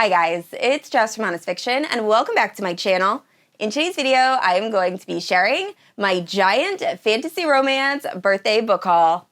Hi guys, it's Jess from Honest Fiction, and welcome back to my channel. In today's video, I am going to be sharing my giant fantasy romance birthday book haul.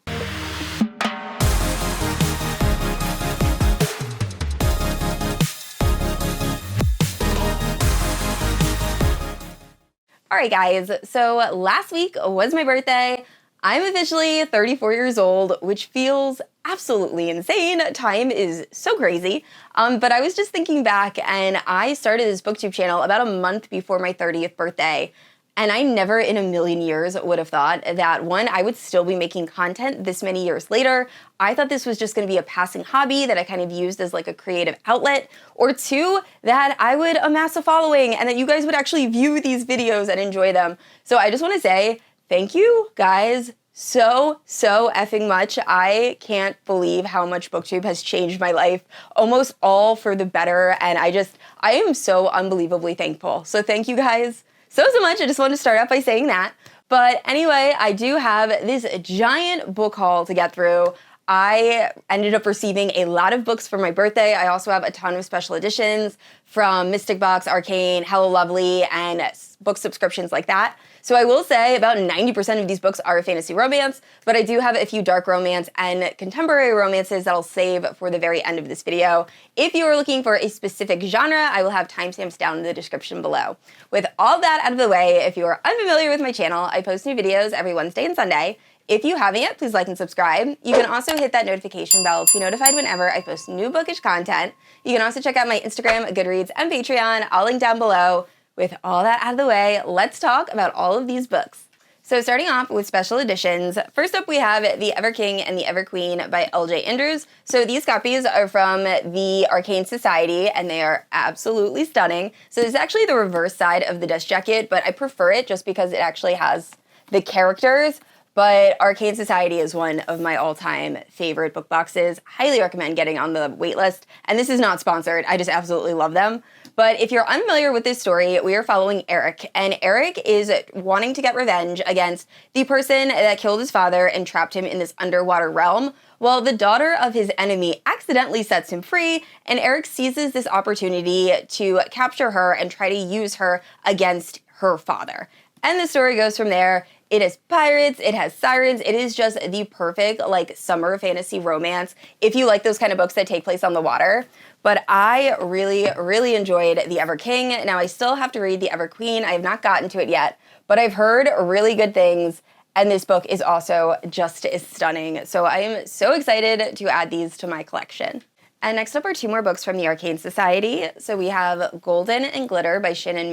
Alright guys, so last week was my birthday. I'm officially 34 years old, which feels absolutely insane. Time is so crazy. But I was just thinking back, and I started this booktube channel about a month before my 30th birthday. And I never in a million years would have thought that, one, I would still be making content this many years later. I thought this was just going to be a passing hobby that I kind of used as like a creative outlet. Or two, that I would amass a following and that you guys would actually view these videos and enjoy them. So I just want to say thank you guys so effing much. I can't believe how much booktube has changed my life, almost all for the better. And I am so unbelievably thankful. So thank you guys so much. I just wanted to start out by saying that. But anyway, I do have this giant book haul to get through. I ended up receiving a lot of books for my birthday. I also have a ton of special editions from Mystic Box, Arcane, Hello Lovely, and book subscriptions like that. So I will say about 90% of these books are fantasy romance, but I do have a few dark romance and contemporary romances that I'll save for the very end of this video. If you are looking for a specific genre, I will have timestamps down in the description below. With all that out of the way, if you are unfamiliar with my channel, I post new videos every Wednesday and Sunday. If you haven't yet, please like and subscribe. You can also hit that notification bell to be notified whenever I post new bookish content. You can also check out my Instagram, Goodreads, and Patreon. I'll link down below. With all that out of the way, let's talk about all of these books. So starting off with special editions, first up we have The Ever King and the Ever Queen by L.J. Andrews. So these copies are from the Arcane Society, and they are absolutely stunning. So this is actually the reverse side of the dust jacket, but I prefer it just because it actually has the characters. But Arcane Society is one of my all-time favorite book boxes. Highly recommend getting on the waitlist. And this is not sponsored. I just absolutely love them. But if you're unfamiliar with this story, we are following Eric. And Eric is wanting to get revenge against the person that killed his father and trapped him in this underwater realm. Well, the daughter of his enemy accidentally sets him free, and Eric seizes this opportunity to capture her and try to use her against her father. And the story goes from there. It has pirates, it has sirens, it is just the perfect like summer fantasy romance if you like those kind of books that take place on the water. But I really enjoyed The Ever King. Now I still have to read The Ever Queen. I have not gotten to it yet, but I've heard really good things, and this book is also just as stunning. So I am so excited to add these to my collection. And next up are two more books from the Arcane Society. So we have Golden and Glitter by Shannon.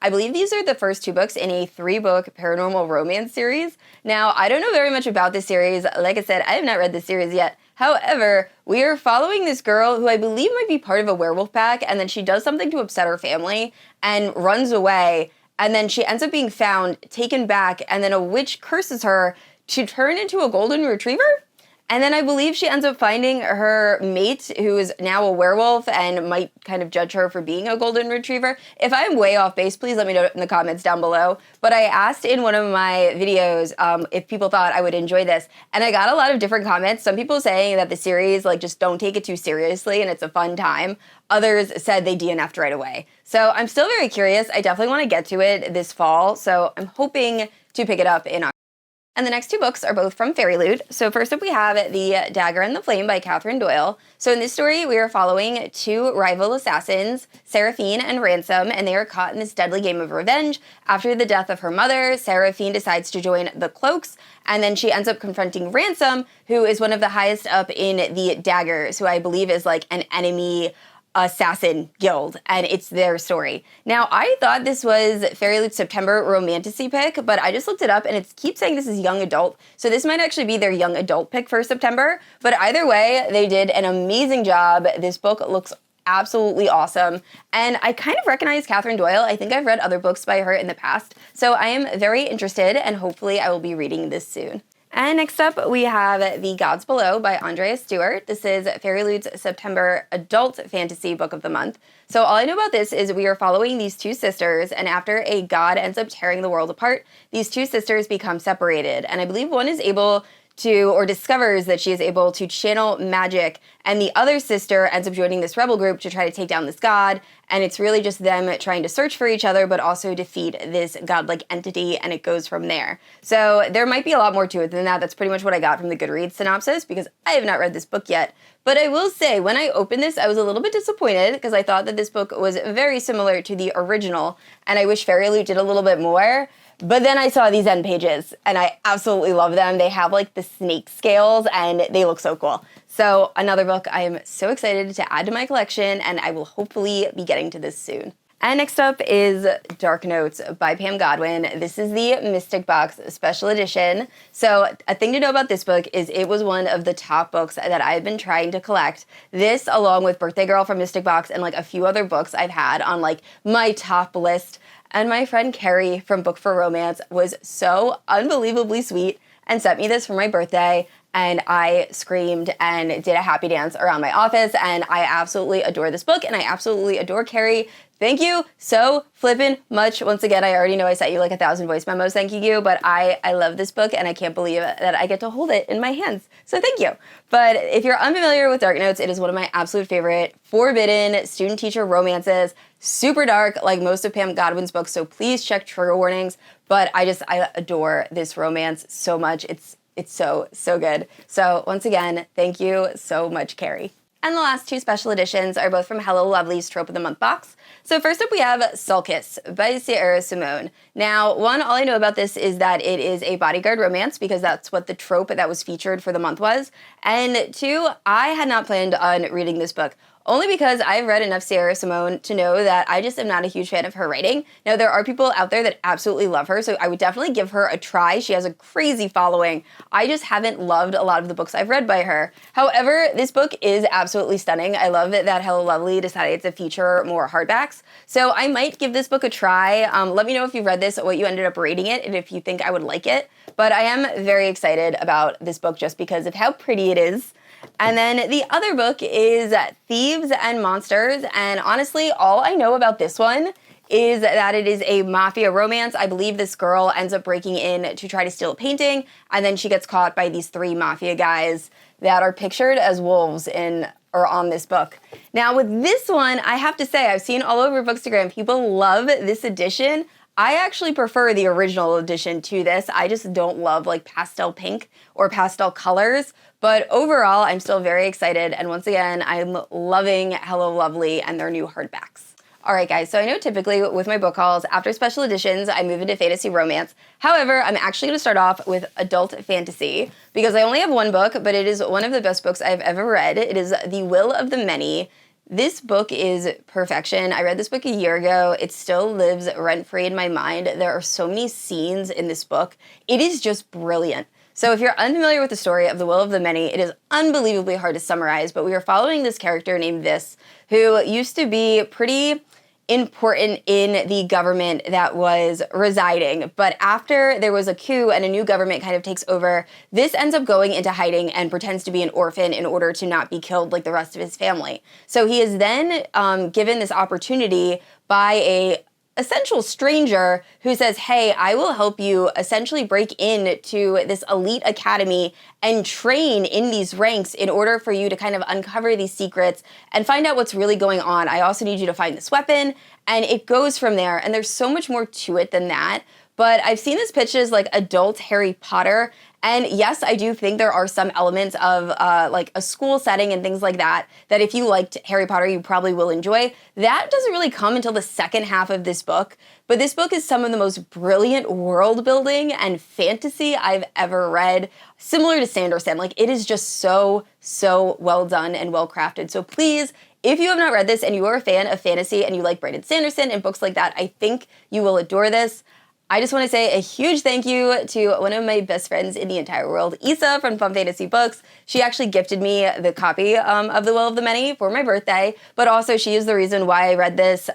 I believe these are the first two books in a 3-book paranormal romance series. Now, I don't know very much about this series. Like I said, I have not read this series yet. However, we are following this girl who I believe might be part of a werewolf pack, and then she does something to upset her family and runs away. And then she ends up being found, taken back, and then a witch curses her to turn into a golden retriever? And then I believe she ends up finding her mate, who is now a werewolf and might kind of judge her for being a golden retriever. If I'm way off base, please let me know in the comments down below. But I asked in one of my videos if people thought I would enjoy this, and I got a lot of different comments. Some people saying that the series, like, just don't take it too seriously and it's a fun time. Others said they DNF'd right away. So I'm still very curious. I definitely want to get to it this fall, so I'm hoping to pick it up in October. And the next two books are both from Fairy Loot. So first up we have The Dagger and the Flame by Catherine Doyle. So in this story we are following two rival assassins, Seraphine and Ransom, and they are caught in this deadly game of revenge. After the death of her mother, Seraphine decides to join the Cloaks, and then she ends up confronting Ransom, who is one of the highest up in the Daggers, who I believe is like an enemy assassin guild, and it's their story. Now, I thought this was Fairy Loot's September Romantasy pick, but I just looked it up and it keeps saying this is young adult, so this might actually be their young adult pick for September. But either way, they did an amazing job. This book looks absolutely awesome, and I kind of recognize Catherine Doyle. I think I've read other books by her in the past, so I am very interested, and hopefully I will be reading this soon. And next up, we have The Gods Below by Andrea Stewart. This is Fairy Loot's September Adult Fantasy Book of the Month. So all I know about this is we are following these two sisters, and after a god ends up tearing the world apart, these two sisters become separated. And I believe one is able or discovers that she is able to channel magic, and the other sister ends up joining this rebel group to try to take down this god, and it's really just them trying to search for each other, but also defeat this godlike entity, and it goes from there. So there might be a lot more to it than that. That's pretty much what I got from the Goodreads synopsis, because I have not read this book yet. But I will say, when I opened this, I was a little bit disappointed, because I thought that this book was very similar to the original, and I wish Fairy Loot did a little bit more. But then I saw these end pages, and I absolutely love them. They have, like, the snake scales, and they look so cool. So another book I am so excited to add to my collection, and I will hopefully be getting to this soon. And next up is Dark Notes by Pam Godwin. This is the Mystic Box Special Edition. So a thing to know about this book is it was one of the top books that I've been trying to collect. This, along with Birthday Girl from Mystic Box and like a few other books I've had on like my top list. And my friend Carrie from Book for Romance was so unbelievably sweet and sent me this for my birthday. And I screamed and did a happy dance around my office, and I absolutely adore this book, and I absolutely adore Carrie. Thank you so flippin' much. Once again, I already know I sent you like 1,000 voice memos thanking you, but I love this book, and I can't believe that I get to hold it in my hands. So thank you. But if you're unfamiliar with Dark Notes, it is one of my absolute favorite forbidden student-teacher romances. Super dark, like most of Pam Godwin's books, so please check trigger warnings. But I adore this romance so much. It's so, so good. So once again, thank you so much, Carrie. And the last two special editions are both from Hello Lovely's Trope of the Month box. So first up we have Sulcus by Sierra Simone. Now, one, all I know about this is that it is a bodyguard romance because that's what the trope that was featured for the month was. And two, I had not planned on reading this book. Only because I've read enough Sierra Simone to know that I just am not a huge fan of her writing. Now, there are people out there that absolutely love her, so I would definitely give her a try. She has a crazy following. I just haven't loved a lot of the books I've read by her. However, this book is absolutely stunning. I love that Hello Lovely decided to feature more hardbacks. So I might give this book a try. Let me know if you've read this, what you ended up rating it, and if you think I would like it. But I am very excited about this book just because of how pretty it is. And then the other book is Thieves and Monsters, and honestly, all I know about this one is that it is a mafia romance. I believe this girl ends up breaking in to try to steal a painting, and then she gets caught by these three mafia guys that are pictured as wolves on this book. Now with this one, I have to say, I've seen all over Bookstagram, people love this edition. I actually prefer the original edition to this. I just don't love like pastel pink or pastel colors. But overall, I'm still very excited. And once again, I'm loving Hello Lovely and their new hardbacks. All right, guys, so I know typically with my book hauls, after special editions, I move into fantasy romance. However, I'm actually going to start off with adult fantasy because I only have one book, but it is one of the best books I've ever read. It is The Will of the Many. This book is perfection. I read this book a year ago. It still lives rent-free in my mind. There are so many scenes in this book. It is just brilliant. So if you're unfamiliar with the story of The Will of the Many, it is unbelievably hard to summarize, but we are following this character named Vis, who used to be pretty important in the government that was residing. But after there was a coup and a new government kind of takes over, Vis ends up going into hiding and pretends to be an orphan in order to not be killed like the rest of his family. So he is then given this opportunity by a essential stranger who says, hey, I will help you essentially break into this elite academy and train in these ranks in order for you to kind of uncover these secrets and find out what's really going on. I also need you to find this weapon. And it goes from there. And there's so much more to it than that. But I've seen this pitched as like adult Harry Potter. And yes, I do think there are some elements of like a school setting and things like that, that if you liked Harry Potter, you probably will enjoy. That doesn't really come until the second half of this book. But this book is some of the most brilliant world building and fantasy I've ever read, similar to Sanderson. Like it is just so, so well done and well crafted. So please, if you have not read this and you are a fan of fantasy and you like Brandon Sanderson and books like that, I think you will adore this. I just want to say a huge thank you to one of my best friends in the entire world, Issa from Fun Fantasy Books. She actually gifted me the copy of The Will of the Many for my birthday, but also she is the reason why I read this.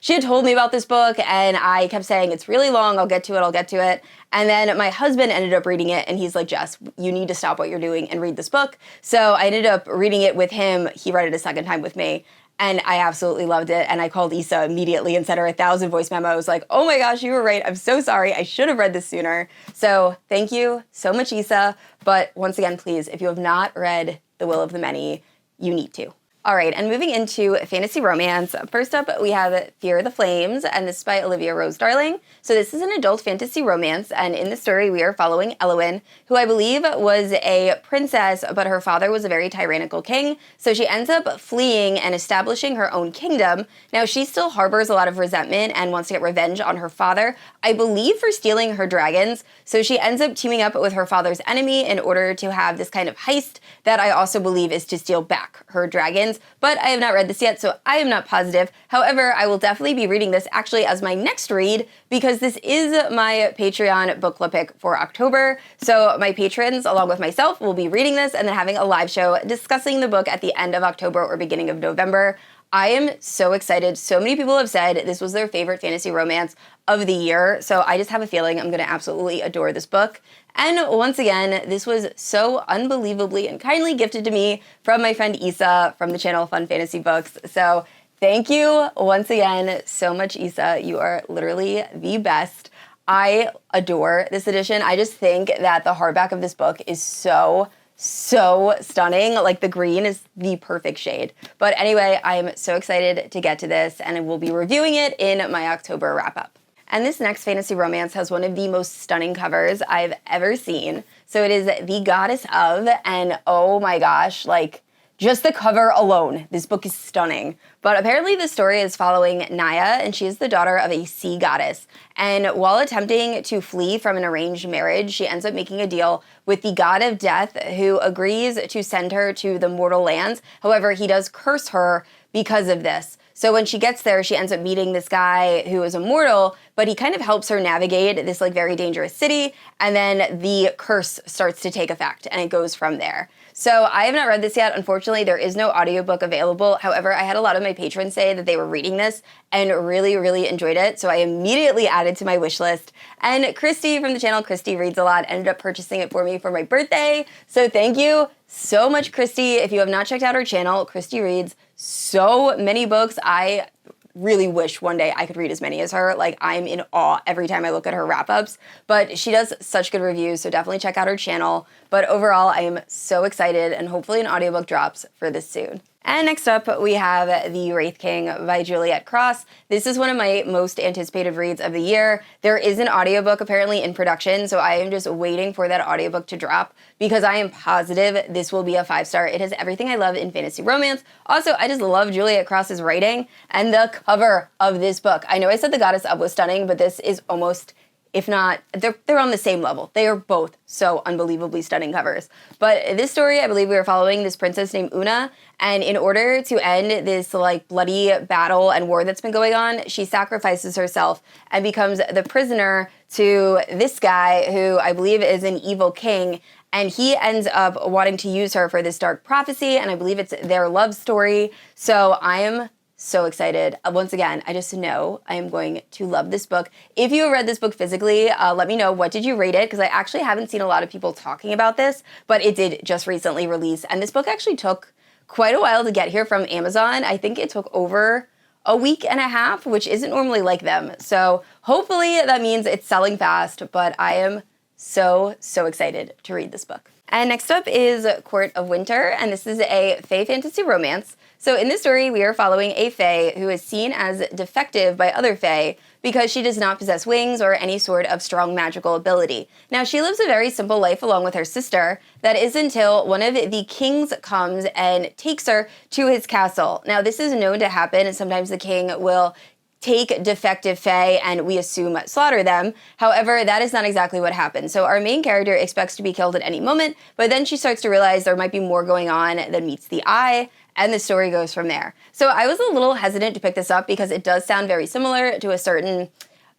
She had told me about this book and I kept saying, it's really long, I'll get to it. And then my husband ended up reading it and he's like, Jess, you need to stop what you're doing and read this book. So I ended up reading it with him. He read it a second time with me. and I absolutely loved it. And I called Issa immediately and sent her 1,000 voice memos like, oh my gosh, you were right. I'm so sorry. I should have read this sooner. So thank you so much, Issa. But once again, please, if you have not read The Will of the Many, you need to. All right, and moving into fantasy romance, first up we have Fear the Flames, and this is by Olivia Rose Darling. So this is an adult fantasy romance, and in the story we are following Elowyn, who I believe was a princess, but her father was a very tyrannical king, so she ends up fleeing and establishing her own kingdom. Now she still harbors a lot of resentment and wants to get revenge on her father, I believe for stealing her dragons, so she ends up teaming up with her father's enemy in order to have this kind of heist that I also believe is to steal back her dragons. But I have not read this yet, so I am not positive. However, I will definitely be reading this actually as my next read because this is my Patreon book club pick for October. So my patrons, along with myself, will be reading this and then having a live show discussing the book at the end of October or beginning of November. I am so excited. So many people have said this was their favorite fantasy romance of the year, so I just have a feeling I'm going to absolutely adore this book. And once again, this was so unbelievably and kindly gifted to me from my friend Issa from the channel Fun Fantasy Books. So thank you once again so much, Issa. You are literally the best. I adore this edition. I just think that the hardback of this book is so stunning. Like the green is the perfect shade. But anyway, I'm so excited to get to this and I will be reviewing it in my October wrap up. And this next fantasy romance has one of the most stunning covers I've ever seen. So it is The Goddess of, and oh my gosh, like just the cover alone, this book is stunning. But apparently the story is following Naya, and she is the daughter of a sea goddess. And while attempting to flee from an arranged marriage, she ends up making a deal with the god of death, who agrees to send her to the mortal lands. However, he does curse her because of this. So when she gets there, she ends up meeting this guy who is immortal, but he kind of helps her navigate this like very dangerous city, and then the curse starts to take effect, and it goes from there. So I have not read this yet. Unfortunately, there is no audiobook available. However, I had a lot of my patrons say that they were reading this and really enjoyed it, so I immediately added to my wish list. And Christy from the channel Christy Reads a Lot ended up purchasing it for me for my birthday, so thank you so much, Christy. If you have not checked out her channel, Christy reads so many books. I really wish one day I could read as many as her. Like, I'm in awe every time I look at her wrap-ups, but she does such good reviews, so definitely check out her channel. But overall, I am so excited, and hopefully an audiobook drops for this soon. And next up, we have The Wraith King by Juliette Cross. This is one of my most anticipated reads of the year. There is an audiobook apparently in production, so I am just waiting for that audiobook to drop because I am positive this will be a 5-star. It has everything I love in fantasy romance. Also, I just love Juliette Cross's writing and the cover of this book. I know I said The Goddess Of was stunning, but this is almost, if not, they're on the same level. They are both so unbelievably stunning covers. But this story, I believe we are following this princess named Una, and in order to end this like bloody battle and war that's been going on, she sacrifices herself and becomes the prisoner to this guy who I believe is an evil king, and he ends up wanting to use her for this dark prophecy, and I believe it's their love story. So I am so excited. Once again, I just know I am going to love this book. If you have read this book physically, let me know, what did you rate it? Because I actually haven't seen a lot of people talking about this, but it did just recently release. And this book actually took quite a while to get here from Amazon. I think it took over a week and a half, which isn't normally like them. So hopefully that means it's selling fast, but I am so excited to read this book. And next up is Court of Winter, and this is a fae fantasy romance. So in this story, we are following a fae who is seen as defective by other fae because she does not possess wings or any sort of strong magical ability. Now, she lives a very simple life along with her sister. That is until one of the kings comes and takes her to his castle. Now, this is known to happen, and sometimes the king will take defective fae and we assume slaughter them. However, that is not exactly what happens. So our main character expects to be killed at any moment, but then she starts to realize there might be more going on than meets the eye, and the story goes from there. So I was a little hesitant to pick this up because it does sound very similar to a certain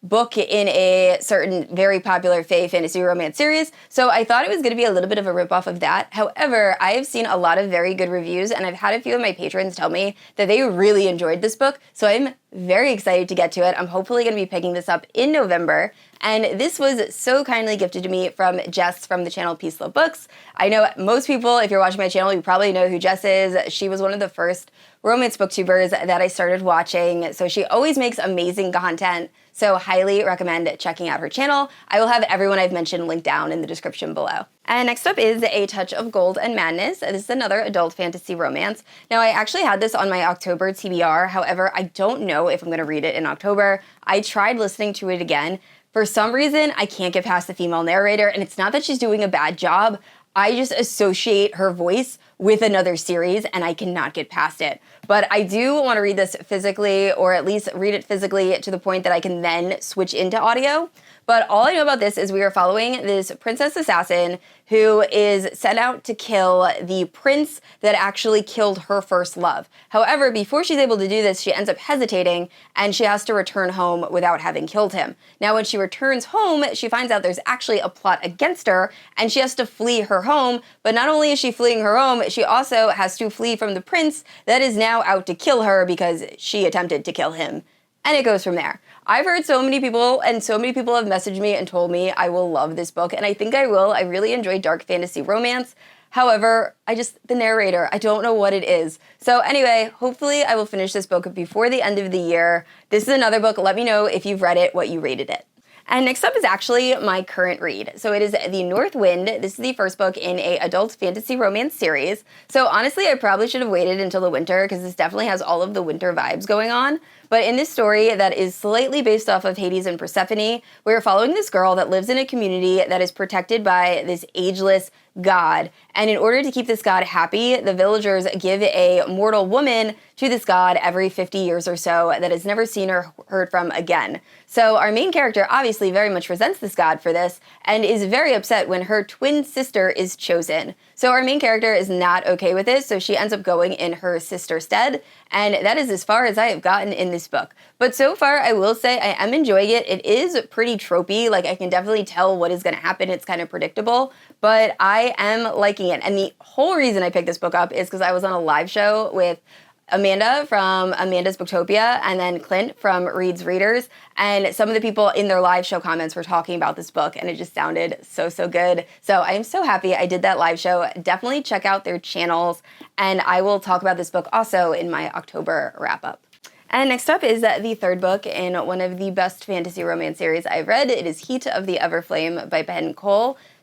book in a certain very popular fae fantasy romance series, so I thought it was going to be a little bit of a ripoff of that. However, I have seen a lot of very good reviews, and I've had a few of my patrons tell me that they really enjoyed this book, so I'm very excited to get to it. I'm hopefully going to be picking this up in November. And this was so kindly gifted to me from Jess from the channel Peace Love Books. I know most people, if you're watching my channel, you probably know who Jess is. She was one of the first romance booktubers that I started watching. So she always makes amazing content. So highly recommend checking out her channel. I will have everyone I've mentioned linked down in the description below. And next up is A Touch of Gold and Madness. This is another adult fantasy romance. Now, I actually had this on my October TBR. However, I don't know if I'm going to read it in October. I tried listening to it again. For some reason, I can't get past the female narrator, and it's not that she's doing a bad job. I just associate her voice with another series, and I cannot get past it. But I do want to read this physically, or at least read it physically to the point that I can then switch into audio. But all I know about this is we are following this princess assassin who is set out to kill the prince that actually killed her first love. However, before she's able to do this, she ends up hesitating and she has to return home without having killed him. Now, when she returns home, she finds out there's actually a plot against her and she has to flee her home. But not only is she fleeing her home, she also has to flee from the prince that is now out to kill her because she attempted to kill him. And it goes from there. I've heard so many people, and so many people have messaged me and told me I will love this book, and I think I will. I really enjoy dark fantasy romance. However, the narrator, I don't know what it is. So anyway, hopefully I will finish this book before the end of the year. This is another book. Let me know if you've read it, what you rated it. And next up is actually my current read. So it is The North Wind. This is the first book in a adult fantasy romance series. So honestly, I probably should have waited until the winter because this definitely has all of the winter vibes going on. But in this story that is slightly based off of Hades and Persephone, we're following this girl that lives in a community that is protected by this ageless god. And in order to keep this god happy, the villagers give a mortal woman to this god every 50 years or so that is never seen or heard from again. So our main character obviously very much resents this god for this and is very upset when her twin sister is chosen. So our main character is not okay with this, so she ends up going in her sister's stead, and that is as far as I have gotten in this book. But so far, I will say I am enjoying it. It is pretty tropey, like I can definitely tell what is going to happen. It's kind of predictable, but I am liking it. And the whole reason I picked this book up is because I was on a live show with Amanda from Amanda's Booktopia and then Clint from Reed's Readers, and some of the people in their live show comments were talking about this book and it just sounded so good. So I am so happy I did that live show. Definitely check out their channels, and I will talk about this book also in my October wrap-up. And next up is the third book in one of the best fantasy romance series I've read. It is Heat of the Everflame by Penn.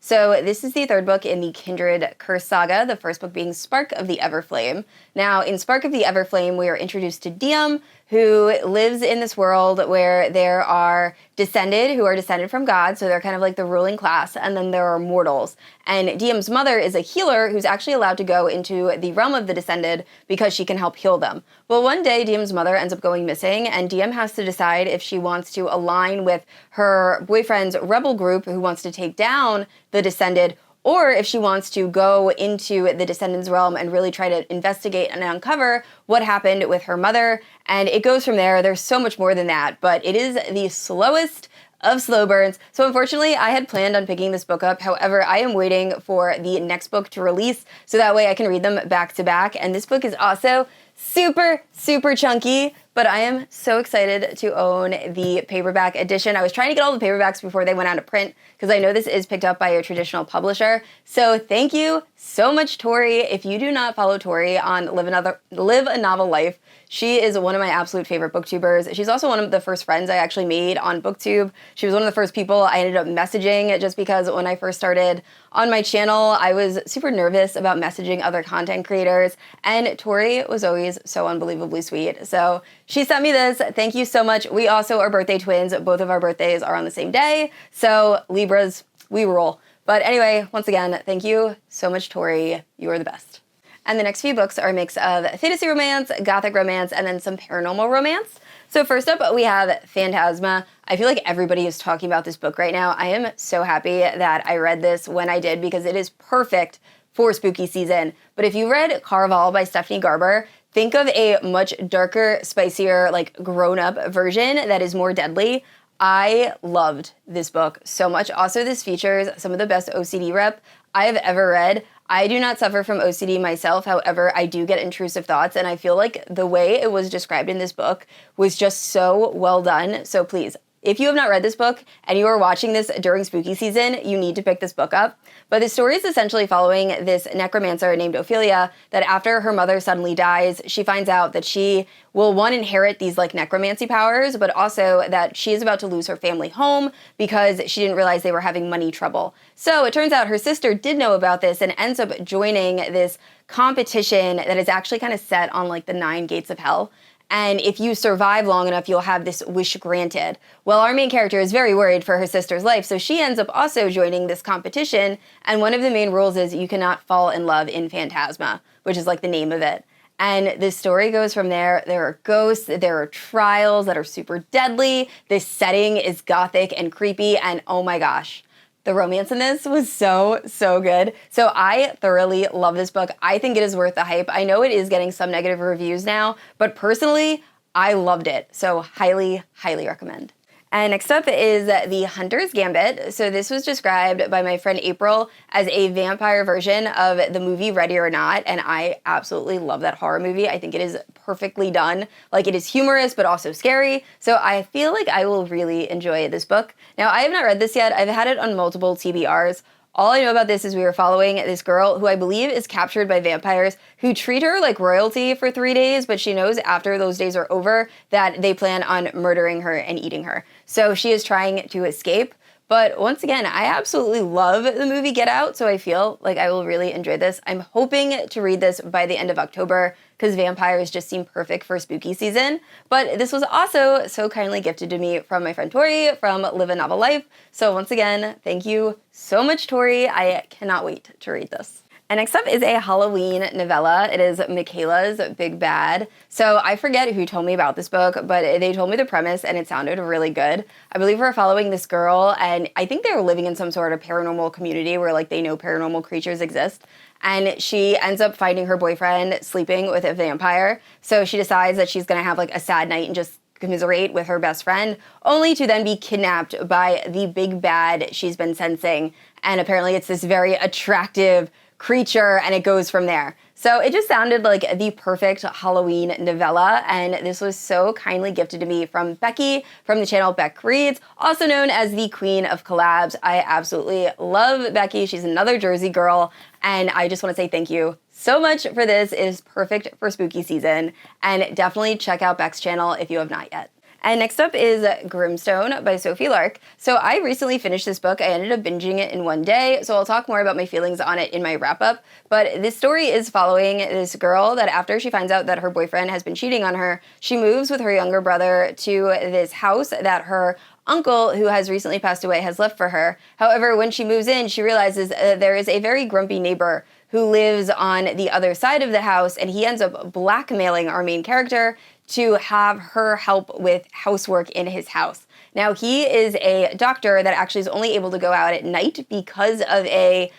So this is the third book in the Kindred Curse saga, the first book being Spark of the Everflame. Now, in Spark of the Everflame, we are introduced to Diem, who lives in this world where there are who are descended from God, so they're kind of like the ruling class, and then there are mortals. And Diem's mother is a healer who's actually allowed to go into the realm of the descended because she can help heal them. Well, one day, Diem's mother ends up going missing, and Diem has to decide if she wants to align with her boyfriend's rebel group who wants to take down the descended, or if she wants to go into the Descendants realm and really try to investigate and uncover what happened with her mother. And it goes from there. There's so much more than that, but it is the slowest of slow burns. So unfortunately, I had planned on picking this book up. However, I am waiting for the next book to release so that way I can read them back to back. And this book is also super chunky, but I am so excited to own the paperback edition. I was trying to get all the paperbacks before they went out of print because I know this is picked up by a traditional publisher. So thank you so much, Tori. If you do not follow Tori on Live a Novel Life, she is one of my absolute favorite booktubers. She's also one of the first friends I actually made on BookTube. She was one of the first people I ended up messaging just because when I first started on my channel, I was super nervous about messaging other content creators, and Tori was always so unbelievably sweet. So she sent me this. Thank you so much. We also are birthday twins. Both of our birthdays are on the same day. So Libras, we roll. But anyway, once again, thank you so much, Tori. You are the best. And the next few books are a mix of fantasy romance, gothic romance, and then some paranormal romance. So first up, we have Phantasma. I feel like everybody is talking about this book right now. I am so happy that I read this when I did because it is perfect for spooky season. But if you read Caraval by Stephanie Garber, think of a much darker, spicier, like grown-up version that is more deadly. I loved this book so much. Also, this features some of the best OCD rep I have ever read. I do not suffer from OCD myself. However, I do get intrusive thoughts, and I feel like the way it was described in this book was just so well done. So please, if you have not read this book and you are watching this during spooky season, you need to pick this book up. But the story is essentially following this necromancer named Ophelia that after her mother suddenly dies, she finds out that she will, one, inherit these like necromancy powers, but also that she is about to lose her family home because she didn't realize they were having money trouble. So it turns out her sister did know about this and ends up joining this competition that is actually kind of set on like the 9 gates of hell. And if you survive long enough, you'll have this wish granted. Well, our main character is very worried for her sister's life, so she ends up also joining this competition, and one of the main rules is you cannot fall in love in Phantasma, which is like the name of it. And the story goes from there. There are ghosts, there are trials that are super deadly, this setting is gothic and creepy, and oh my gosh. The romance in this was so, so good. So I thoroughly love this book. I think it is worth the hype. I know it is getting some negative reviews now, but personally, I loved it. So highly, highly recommend. And next up is The Hunter's Gambit. So this was described by my friend April as a vampire version of the movie Ready or Not, and I absolutely love that horror movie. I think it is perfectly done. Like, it is humorous, but also scary. So I feel like I will really enjoy this book. Now, I have not read this yet. I've had it on multiple TBRs. All I know about this is we were following this girl who I believe is captured by vampires who treat her like royalty for 3 days, but she knows after those days are over that they plan on murdering her and eating her. So she is trying to escape. But once again, I absolutely love the movie Get Out, so I feel like I will really enjoy this. I'm hoping to read this by the end of October because vampires just seem perfect for spooky season. But this was also so kindly gifted to me from my friend Tori from Live a Novel Life. So once again, thank you so much, Tori. I cannot wait to read this. And next up is a Halloween novella. It is Michaela's Big Bad. So I forget who told me about this book, but they told me the premise and it sounded really good. I believe we're following this girl, and I think they're living in some sort of paranormal community where like they know paranormal creatures exist. And she ends up finding her boyfriend sleeping with a vampire. So she decides that she's gonna have like a sad night and just commiserate with her best friend, only to then be kidnapped by the big bad she's been sensing. And apparently it's this very attractive creature, and it goes from there. So it just sounded like the perfect Halloween novella, and this was so kindly gifted to me from Becky from the channel Beck Reads, also known as the Queen of Collabs. I absolutely love Becky. She's another Jersey girl, and I just want to say thank you so much for this. It is perfect for spooky season, and definitely check out Beck's channel if you have not yet. And next up is Grimstone by Sophie Lark. So I recently finished this book. I ended up binging it in one day, so I'll talk more about my feelings on it in my wrap-up. But this story is following this girl that after she finds out that her boyfriend has been cheating on her, she moves with her younger brother to this house that her uncle, who has recently passed away, has left for her. However, when she moves in, she realizes there is a very grumpy neighbor who lives on the other side of the house, and he ends up blackmailing our main character to have her help with housework in his house. Now, he is a doctor that actually is only able to go out at night because of a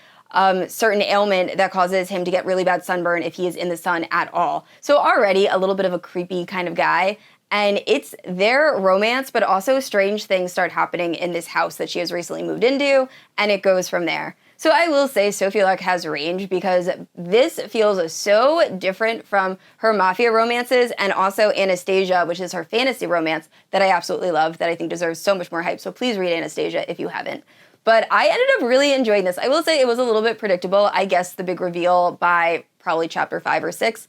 certain ailment that causes him to get really bad sunburn if he is in the sun at all. So already a little bit of a creepy kind of guy. And it's their romance, but also strange things start happening in this house that she has recently moved into, and it goes from there. So I will say Sophie Lark has range because this feels so different from her mafia romances and also Anastasia, which is her fantasy romance that I absolutely love, that I think deserves so much more hype. So please read Anastasia if you haven't. But I ended up really enjoying this. I will say it was a little bit predictable. I guessed the big reveal by probably chapter 5 or 6.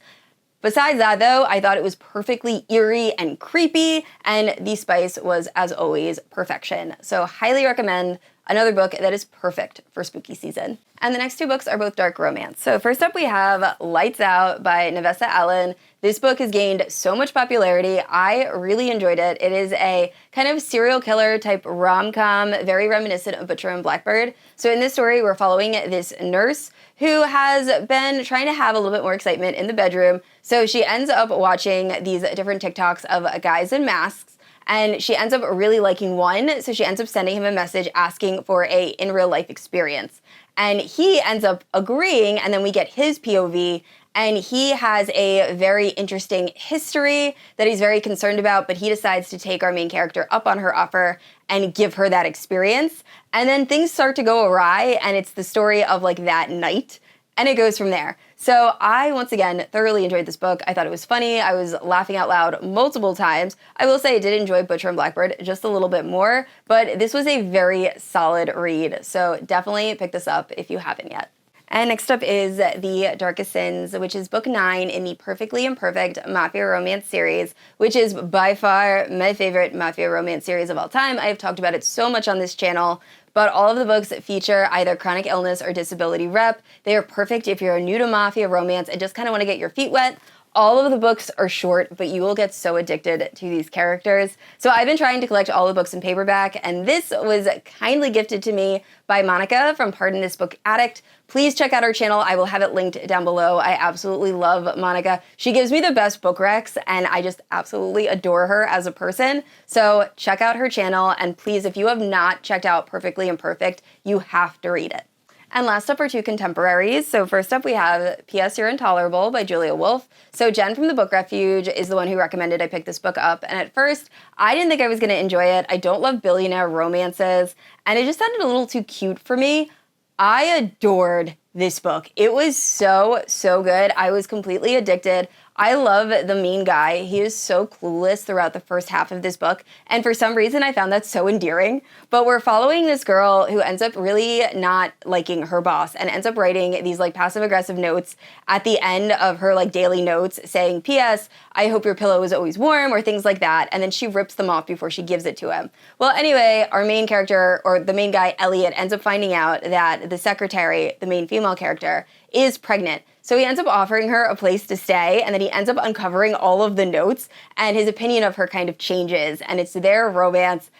Besides that, though, I thought it was perfectly eerie and creepy, and the spice was, as always, perfection. So highly recommend another book that is perfect for spooky season. And the next 2 books are both dark romance. So first up we have Lights Out by Nevessa Allen. This book has gained so much popularity. I really enjoyed it. It is a kind of serial killer type rom-com, very reminiscent of Butcher and Blackbird. So in this story, we're following this nurse who has been trying to have a little bit more excitement in the bedroom. So she ends up watching these different TikToks of guys in masks, and she ends up really liking one, so she ends up sending him a message asking for a in real life experience. And he ends up agreeing, and then we get his POV, and he has a very interesting history that he's very concerned about, but he decides to take our main character up on her offer and give her that experience. And then things start to go awry, and it's the story of like that night. And it goes from there. So I, once again, thoroughly enjoyed this book. I thought it was funny. I was laughing out loud multiple times. I will say I did enjoy Butcher and Blackbird just a little bit more, but this was a very solid read. So definitely pick this up if you haven't yet. And next up is The Darkest Sins, which is book 9 in the Perfectly Imperfect Mafia Romance series, which is by far my favorite Mafia Romance series of all time. I have talked about it so much on this channel, but all of the books feature either chronic illness or disability rep. They are perfect if you're new to Mafia Romance and just kind of want to get your feet wet. All of the books are short, but you will get so addicted to these characters. So I've been trying to collect all the books in paperback, and this was kindly gifted to me by Monica from Pardon This Book Addict. Please check out her channel. I will have it linked down below. I absolutely love Monica. She gives me the best book recs, and I just absolutely adore her as a person. So check out her channel, and please, if you have not checked out Perfectly Imperfect, you have to read it. And last up are 2 contemporaries. So first up we have P.S. You're Intolerable by Julia Wolfe. So Jen from the Book Refuge is the one who recommended I pick this book up. And at first, I didn't think I was going to enjoy it. I don't love billionaire romances. And it just sounded a little too cute for me. I adored this book. It was so, so good. I was completely addicted. I love the main guy. He is so clueless throughout the first half of this book, and for some reason I found that so endearing. But we're following this girl who ends up really not liking her boss and ends up writing these like passive-aggressive notes at the end of her like daily notes saying, P.S. I hope your pillow is always warm, or things like that, and then she rips them off before she gives it to him. Well, anyway, our main character, or the main guy, Elliot, ends up finding out that the secretary, the main female character, is pregnant. So he ends up offering her a place to stay, and then he ends up uncovering all of the notes, and his opinion of her kind of changes, and it's their romance.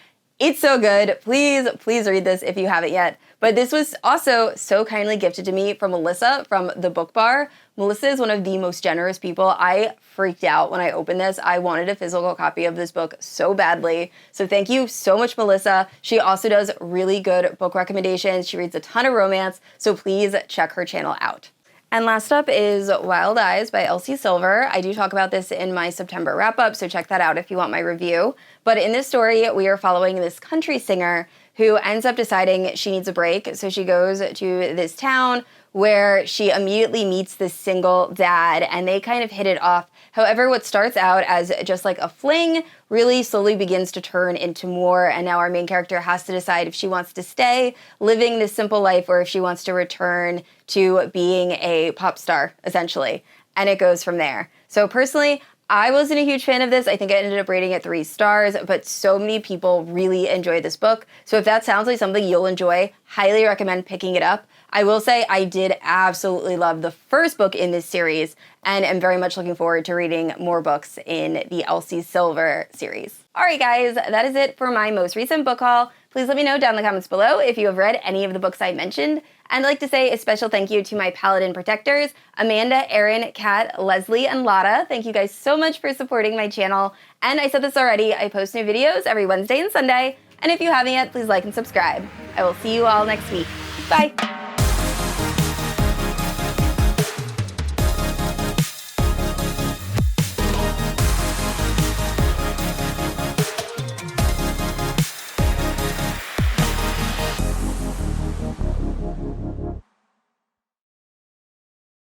It's so good. Please, please read this if you haven't yet. But this was also so kindly gifted to me from Melissa from the Book Bar. Melissa is one of the most generous people. I freaked out when I opened this. I wanted a physical copy of this book so badly. So thank you so much, Melissa. She also does really good book recommendations. She reads a ton of romance, so please check her channel out. And last up is Wild Eyes by Elsie Silver. I do talk about this in my September wrap-up, so check that out if you want my review. But in this story, we are following this country singer who ends up deciding she needs a break. So she goes to this town where she immediately meets this single dad, and they kind of hit it off. However, what starts out as just like a fling really slowly begins to turn into more, and now our main character has to decide if she wants to stay living this simple life or if she wants to return to being a pop star, essentially. And it goes from there. So personally, I wasn't a huge fan of this. I think I ended up rating it 3 stars, but so many people really enjoyed this book. So if that sounds like something you'll enjoy, highly recommend picking it up. I will say I did absolutely love the first book in this series and am very much looking forward to reading more books in the Elsie Silver series. All right, guys, that is it for my most recent book haul. Please let me know down in the comments below if you have read any of the books I mentioned. And I'd like to say a special thank you to my Paladin protectors, Amanda, Erin, Kat, Leslie, and Lotta. Thank you guys so much for supporting my channel. And I said this already, I post new videos every Wednesday and Sunday. And if you haven't yet, please like and subscribe. I will see you all next week. Bye.